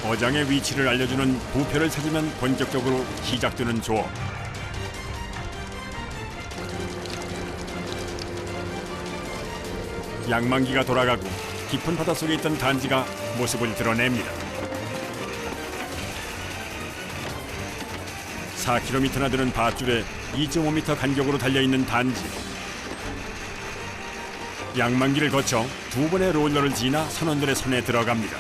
어장의 위치를 알려주는 부표를 찾으면 본격적으로 시작되는 조업. 양만기가 돌아가고 깊은 바닷속에 있던 단지가 모습을 드러냅니다. 4km나 되는 밧줄에 2.5m 간격으로 달려있는 단지. 양만기를 거쳐 두 번의 롤러를 지나 선원들의 손에 들어갑니다.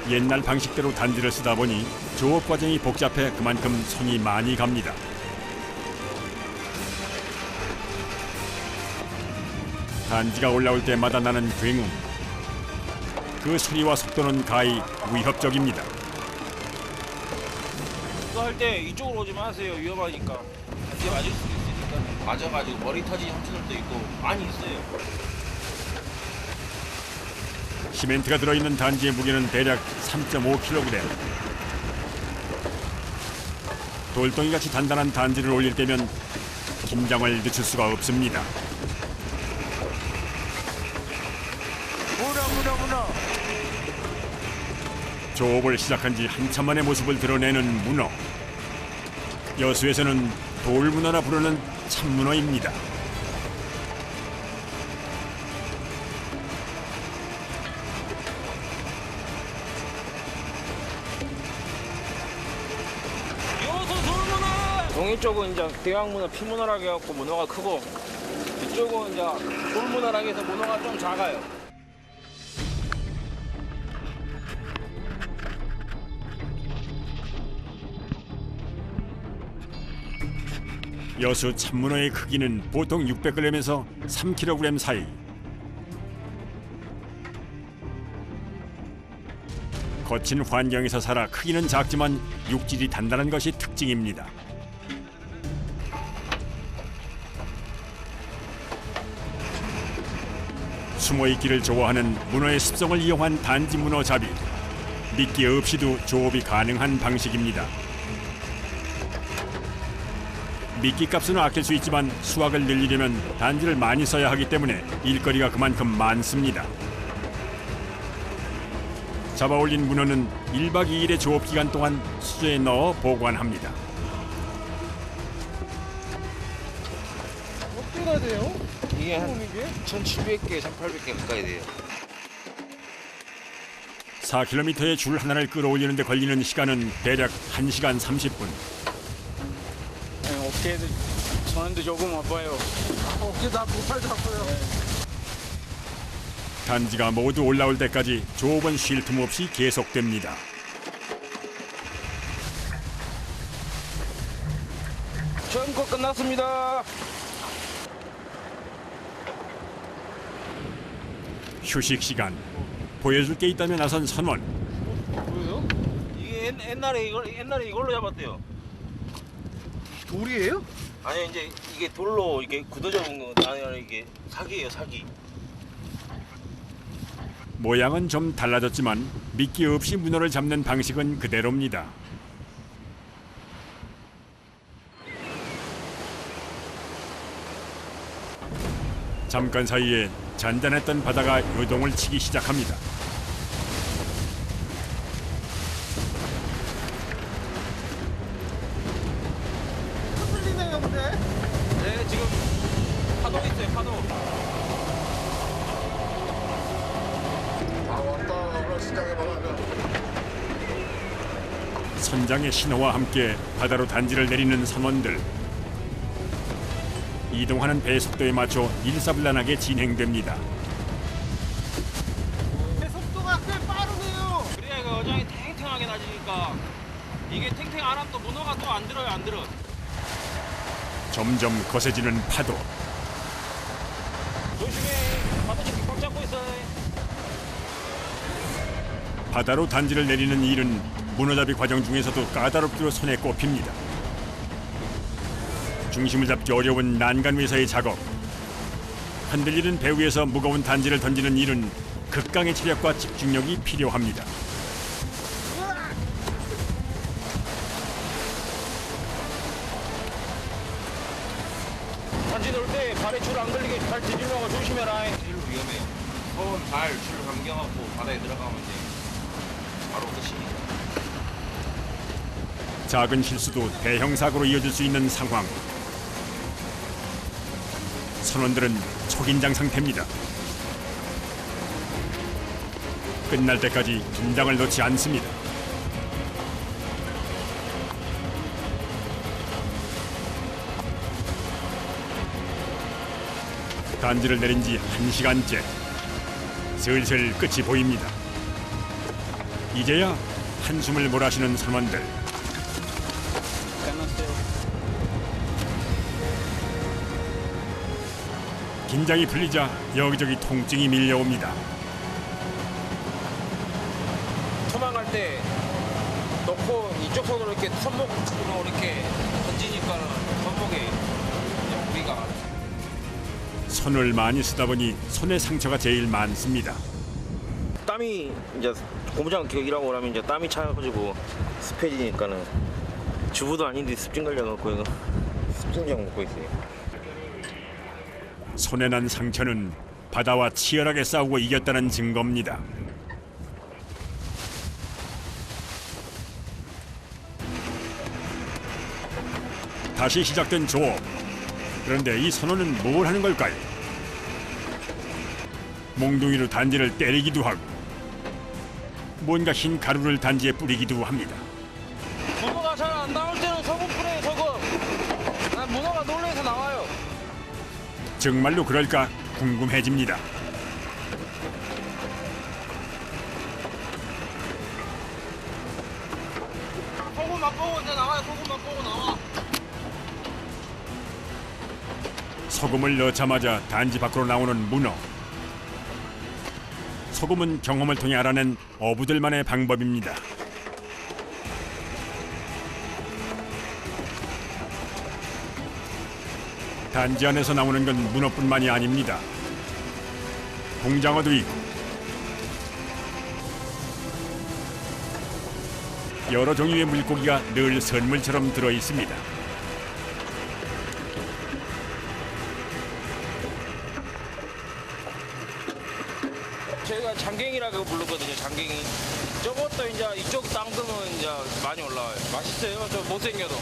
옛날 방식대로 단지를 쓰다 보니 조업 과정이 복잡해 그만큼 손이 많이 갑니다. 단지가 올라올 때마다 나는 굉음. 그 소리와 속도는 가히 위협적입니다. 이거 할 때 이쪽으로 오지 마세요. 위험하니까. 단지 맞을 수도 있으니까. 맞아가지고 머리 터진 형체들도 있고 많이 있어요. 시멘트가 들어있는 단지의 무게는 대략 3.5kg. 돌덩이같이 단단한 단지를 올릴 때면 긴장을 늦출 수가 없습니다. 문어. 조업을 시작한 지 한참 만에 모습을 드러내는 문어. 여수에서는 돌문어라 부르는 참문어입니다. 여수 돌문어. 동해 쪽은 이제 대왕문어, 피문어라고 해갖고 문어가 크고 이쪽은 이제 돌문어라고 해서 문어가 좀 작아요. 여수 참문어의 크기는 보통 600g에서 3kg 사이. 거친 환경에서 살아 크기는 작지만 육질이 단단한 것이 특징입니다. 숨어있기를 좋아하는 문어의 습성을 이용한 단지 문어 잡이. 미끼 없이도 조업이 가능한 방식입니다. 미끼값은 아낄 수 있지만 수확을 늘리려면 단지를 많이 써야 하기 때문에 일거리가 그만큼 많습니다. 잡아올린 문어는 1박 2일의 조업 기간 동안 수조에 넣어 보관합니다. 몇 개나 돼요? 이게 한 이게? 1,700개, 1,800개 가까이 돼요. 4km의 줄 하나를 끌어올리는 데 걸리는 시간은 대략 1시간 30분. 어깨도 저는도 조금 아파요. 어깨 다 못할 잡고요. 단지가 모두 올라올 때까지 조업은 쉴 틈 없이 계속됩니다. 처음 거 끝났습니다. 휴식 시간. 보여줄 게 있다면 나선 선원. 뭐예요? 이게 옛날에 이걸로 잡았대요. 돌이에요? 아니 이제 이게 돌로 이게 굳어져 온 거 아니라 이게 사기예요, 사기. 모양은 좀 달라졌지만 미끼 없이 문어를 잡는 방식은 그대로입니다. 잠깐 사이에 잔잔했던 바다가 요동을 치기 시작합니다. 흔들리네요, 근데. 네, 지금 파도 있어요, 파도. 아, 왔다. 그럼 시작해봐. 선장의 신호와 함께 바다로 단지를 내리는 선원들. 이동하는 배의 속도에 맞춰 일사불란하게 진행됩니다. 속도가 꽤 빠르네요. 그래야 그 어장이 탱탱하게 나지니까 이게 탱탱 안 하면 또 문어가 또 안 들어요, 안 들어. 점점 거세지는 파도. 조심해, 파도 지금 꽉 잡고 있어. 바다로 단지를 내리는 일은 문어잡이 과정 중에서도 까다롭기로 손에 꼽힙니다. 중심을 잡기 어려운 난간 위에서의 작업. 흔들리는 배 위에서 무거운 단지를 던지는 일은 극강의 체력과 집중력이 필요합니다. 단지 넣을 때 발에 줄 안 걸리게 발 뒤집는 거 조심해라. 제일 위험해요. 손, 발, 줄 감겨갖고 바다에 들어가면 이제 바로 끝이니까. 작은 실수도 대형 사고로 이어질 수 있는 상황. 선원들은 초긴장 상태입니다. 끝날 때까지 긴장을 놓지 않습니다. 단지를 내린 지 1시간째. 슬슬 끝이 보입니다. 이제야 한숨을 몰아쉬는 선원들. 끝났어요. 긴장이 풀리자 여기저기 통증이 밀려옵니다. 도망갈 때 놓고 이쪽 손으로 이렇게 손목으로 이렇게 던지니까 손목에 무리가. 손을 많이 쓰다 보니 손에 상처가 제일 많습니다. 땀이 이제 고무장 일하고 나면 이제 땀이 차가지고 습해지니까는 주부도 아닌데 습진 걸려놓고 이거 습진약 먹고 있어요. 손에 난 상처는 바다와 치열하게 싸우고 이겼다는 증거입니다. 다시 시작된 조업. 그런데 이 선원은 뭘 하는 걸까요? 몽둥이로 단지를 때리기도 하고 뭔가 흰 가루를 단지에 뿌리기도 합니다. 문어가 잘 안 나올 때는 소금 뿌려요, 소금. 난 문어가 놀래서 나와요. 정말로 그럴까 궁금해집니다. 소금 맛보고 이제 나와요. 소금 맛보고 나와. 소금을 넣자마자 단지 밖으로 나오는 문어. 소금은 경험을 통해 알아낸 어부들만의 방법입니다. 단지 안에서 나오는 건 문어뿐만이 아닙니다. 공장어도 있고 여러 종류의 물고기가 늘 선물처럼 들어 있습니다. 저희가 장갱이라고 부르거든요, 장갱이. 저것도 이제 이쪽 땅들은 이제 많이 올라와요. 맛있어요, 저 못생겨도.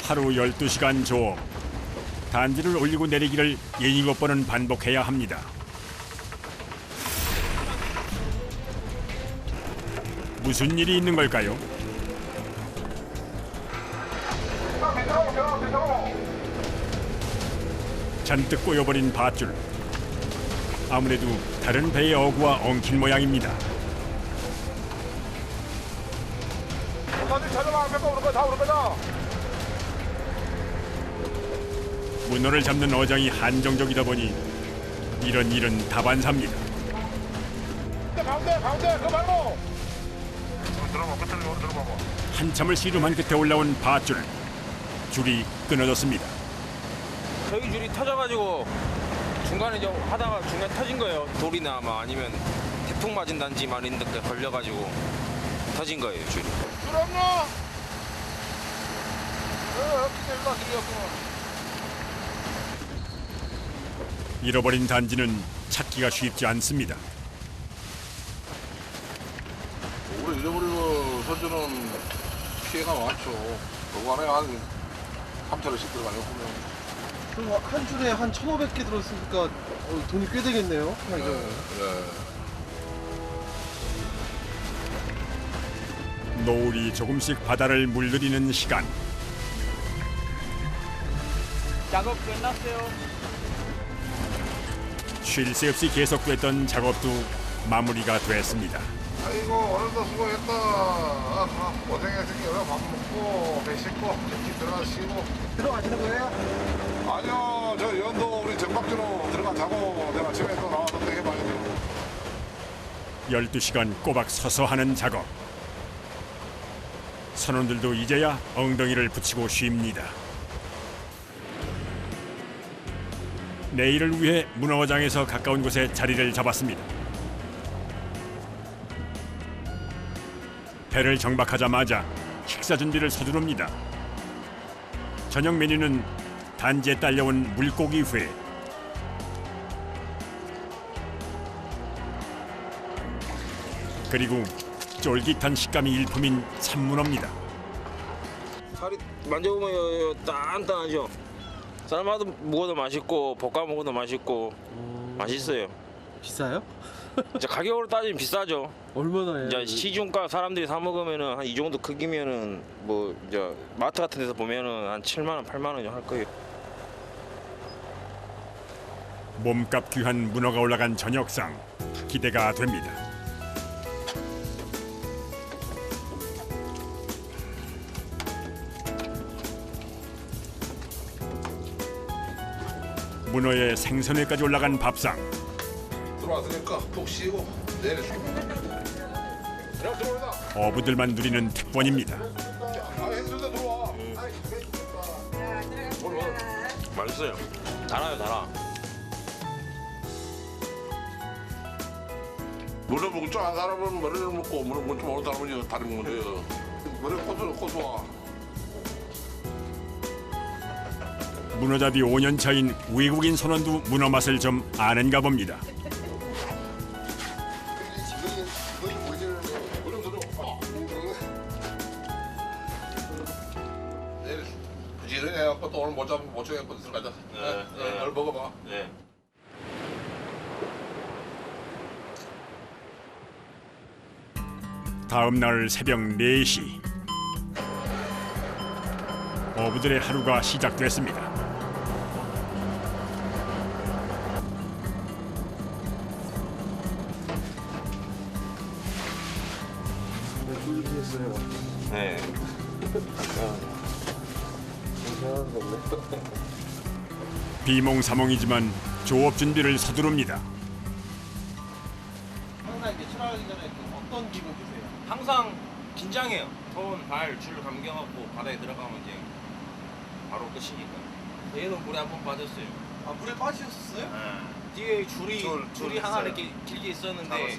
하루 12시간 조업. 단지를 올리고 내리기를 7번은 반복해야 합니다. 무슨 일이 있는 걸까요? 잔뜩 꼬여버린 밧줄. 아무래도 다른 배의 어구와 엉킨 모양입니다. 문어를 잡는 어장이 한정적이다 보니 이런 일은 다반사입니다. 가운데 그거 말고. 한참을 씨름한 끝에 올라온 밧줄. 줄이 끊어졌습니다. 저희 줄이 터져가지고 중간에 좀 하다가 중간에 터진 거예요. 돌이나 뭐 아니면 태풍 맞은 단지 말인 데 걸려가지고 터진 거예요, 줄이. 줄 없나? 일로 길이었구나. 잃어버린 단지는 찾기가 쉽지 않습니다. 우리 잃어버리고 선주는 피해가 많죠. 그거 안에 한 3차례씩 들어가요, 보면. 그럼 한 줄에 한 1,500개 들었으니까 돈이 꽤 되겠네요. 노을이 조금씩 바다를 물들이는 시간. 작업 끝났어요. 쉴 새 없이 계속됐던 작업도 마무리가 됐습니다. 아이고, 오늘도 수고했다. 고생했으니 얼른 밥 먹고, 배 씻고, 집 들어가 쉬고. 들어가시는 거예요? 아니요, 저 연도 우리 정박주로 들어가 자고 내가 아침에 또 나와서 또 해봐야죠. 12시간 꼬박 서서 하는 작업. 선원들도 이제야 엉덩이를 붙이고 쉽니다. 내일을 위해 문어장에서 가까운 곳에 자리를 잡았습니다. 배를 정박하자마자 식사 준비를 서두릅니다. 저녁 메뉴는 단지에 딸려온 물고기 회. 그리고 쫄깃한 식감이 일품인 참문어입니다. 살이 만져보면 단단하죠. 삶아도 먹어도 맛있고 볶아 먹어도 맛있고 맛있어요. 비싸요? 이제 가격으로 따지면 비싸죠. 얼마나 이제 시중가 사람들이 사 먹으면은 한 이 정도 크기면은 뭐 이제 마트 같은 데서 보면은 한 7만 원, 8만 원 할 거예요. 몸값 귀한 문어가 올라간 저녁상 기대가 됩니다. 문어에 생선회까지 올라간 밥상. 들어왔으니까 푹 쉬고 내일 들어오다. 어부들만 누리는 특권입니다. 해수도 들어와. 맛있어요. 달아요, 달아. 물을 먹고 좀한 사람은 머리를 먹고 물을 먹지 못하는 사람은 다리 먹는데 머리 고소와. 문어잡이 5년 차인 외국인 선원도 문어 맛을 좀 아는가 봅니다. 내일 부지런히 해갖고 또 오늘 못 잡으면 못 정해갖고 들어가자. 오늘 먹어봐. 네. 다음 날 새벽 4시 어부들의 하루가 시작됐습니다. 네. 비몽사몽이지만 조업 준비를 서두릅니다. 항상 이렇게 출하하기 전에 어떤 기분 드세요? 항상 긴장해요. 손, 발, 줄 감겨갖고 바다에 들어가면 이제 바로 끝이니까. 얘는 물에 한 번 빠졌어요. 아 물에 빠지셨어요? 뒤에 줄이 하나 이렇게 길게 있었는데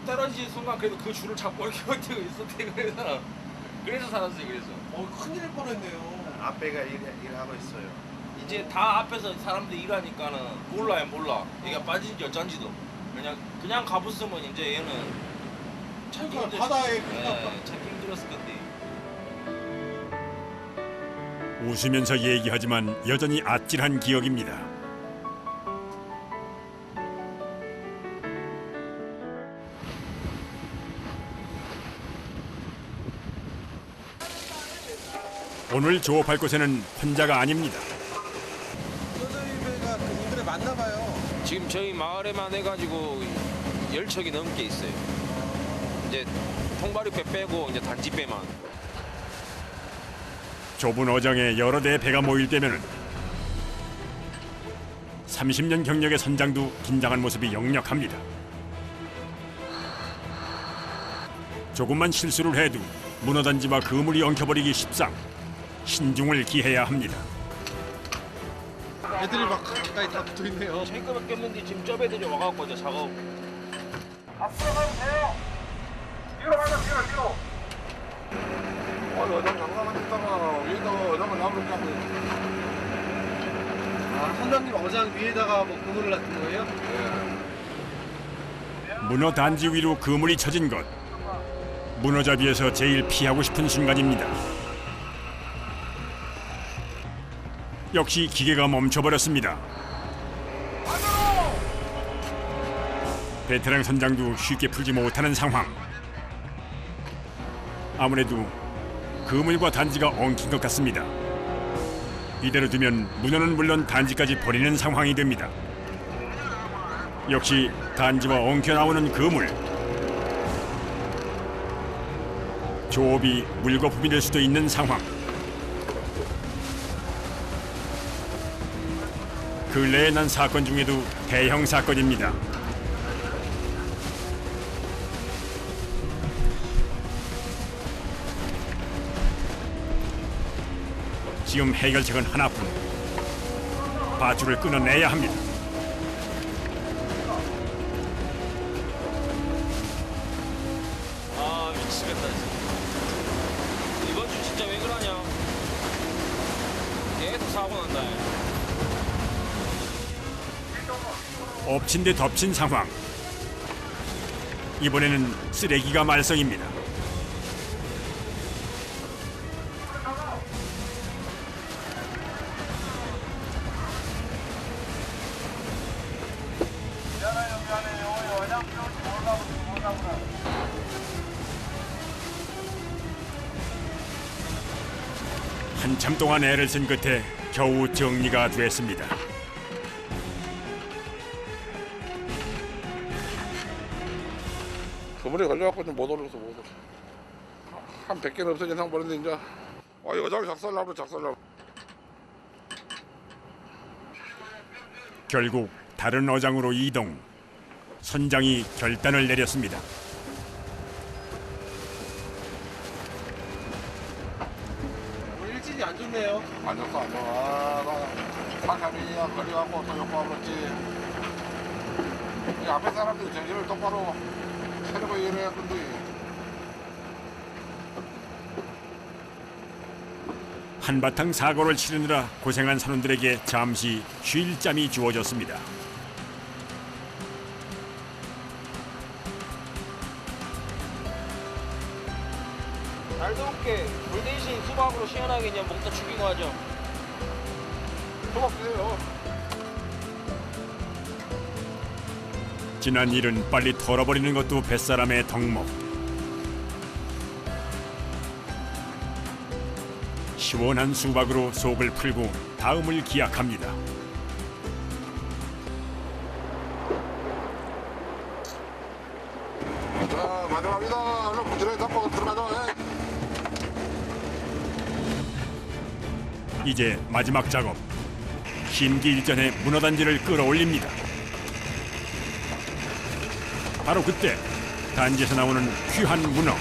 떨어지는 순간 그래도 그 줄을 잡고 이렇게 버티고 있었대. 그래서 살았어요. 그래서 큰일 날 뻔했네요. 앞에가 일하고 있어요. 이제 다 앞에서 사람들이 일하니까는 몰라. 얘가 빠진지 어쩐지도. 그냥 가봤으면 이제 얘는 찾기 그러니까 바다에 찾기 힘들었을 건데. 웃으면서 얘기하지만 여전히 아찔한 기억입니다. 오늘 조업할 곳에는 혼자가 아닙니다. 떠돌이배가 그 인근에 많나 봐요. 지금 저희 마을에만 해가지고 10척이 넘게 있어요. 이제 통발이 배 빼고 이제 단지 배만. 좁은 어장에 여러 대의 배가 모일 때면은 30년 경력의 선장도 긴장한 모습이 역력합니다. 조금만 실수를 해도 문어단지와 그물이 엉켜버리기 십상 신중을 기해야 합니다. 애들이 막 가까이 다 붙어 있네요. 저희 거밖에 없는데 지금 저 배들이 와갖고 이제 작업. 앞으로 가면 돼요. 뒤로 가자, 뒤로. 어장 장사만 했다가 위에다 어장을 나무를 잡고. 아 선장님 어장 위에다가 뭐 그물을 놨던 거예요? 문어 단지 위로 그물이 쳐진 것. 문어잡이에서 제일 피하고 싶은 순간입니다. 역시 기계가 멈춰버렸습니다. 베테랑 선장도 쉽게 풀지 못하는 상황. 아무래도 그물과 단지가 엉킨 것 같습니다. 이대로 두면 문어는 물론 단지까지 버리는 상황이 됩니다. 역시 단지와 엉켜 나오는 그물. 조업이 물거품이 될 수도 있는 상황. 근래에 난 사건 중에도 대형 사건입니다. 지금 해결책은 하나뿐. 밧줄을 끊어내야 합니다. 아 미치겠다 진짜. 이번 주 진짜 왜 그러냐. 계속 사고 난다. 엎친 데 덮친 상황. 이번에는 쓰레기가 말썽입니다. 한참 동안 애를 쓴 끝에 겨우 정리가 됐습니다. 그물에 걸려갖고 좀 못 올라서 못 올라. 한 100개는 없어진 상 버렸는데 이제 여자를 작살나고 결국 다른 어장으로 이동. 선장이 결단을 내렸습니다. 오늘 일진이 안 좋네요. 안 좋다 안 좋아. 사람이야 걸려갖고 또 욕과 그렇지. 이 앞에 사람들이 정신을 똑바로 차리고 일해야 건데. 한바탕 사고를 치르느라 고생한 선원들에게 잠시 쉴 잠이 주어졌습니다. 날 더울게 물 대신 수박으로 시원하게 그냥 먹다 죽이고 하죠. 수박 드세요. 지난 일은 빨리 털어버리는 것도 뱃사람의 덕목. 시원한 수박으로 속을 풀고 다음을 기약합니다. 자 마지막이다. 얼른 부지런히 잡고 들어가자. 이제 마지막 작업. 심기 일전에 문어단지를 끌어올립니다. 바로 그때 단지에서 나오는 귀한 문어.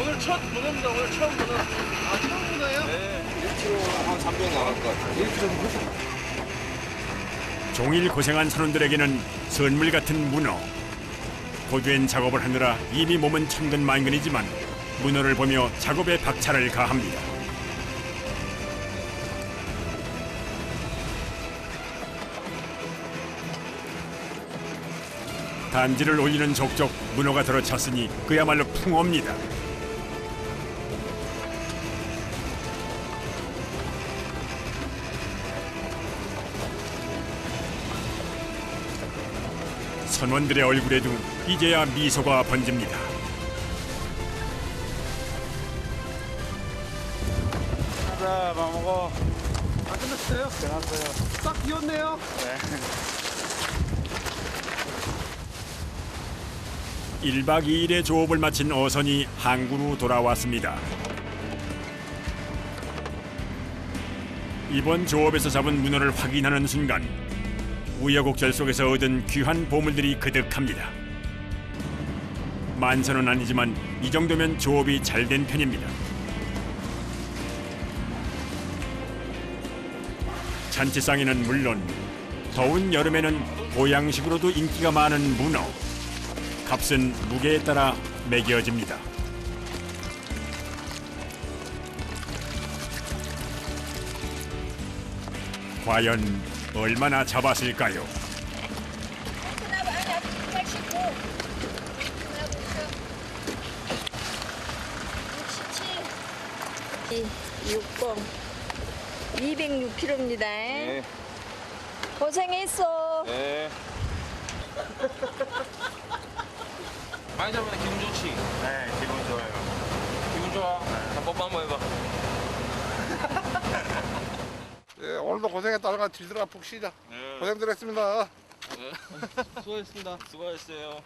오늘 첫 문어입니다. 오늘 처음 문어. 아, 처음 문어예요? 네. 1kg 한 300 나갈 것 같아요. 종일 고생한 선원들에게는 선물 같은 문어. 고된 작업을 하느라 이미 몸은 천근만근이지만 문어를 보며 작업에 박차를 가합니다. 단지를 올리는 족족 문어가 들어찼으니 그야말로 풍어입니다. 선원들의 얼굴에도 이제야 미소가 번집니다. 자, 밥 먹어. 아, 끝났어요? 끝났어요. 딱 비었네요. 네. 1박 2일의 조업을 마친 어선이 항구로 돌아왔습니다. 이번 조업에서 잡은 문어를 확인하는 순간 우여곡절 속에서 얻은 귀한 보물들이 그득합니다. 만선은 아니지만 이 정도면 조업이 잘 된 편입니다. 잔치상에는 물론 더운 여름에는 보양식으로도 인기가 많은 문어. 값은 무게에 따라 매겨집니다. 과연 얼마나 잡았을까요? 이 6번 206kg입니다. 네. 고생했어. 네. 많이 잡으면 기분 좋지? 네, 기분 좋아요. 기분 좋아? 한 뽀뽀 한번 해봐. 예, 오늘도 고생했다. 들들아 푹 쉬자. 고생들 했습니다. 수고했습니다. 수고했어요.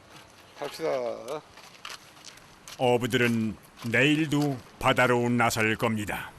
갑시다. 어부들은 내일도 바다로 나설 겁니다.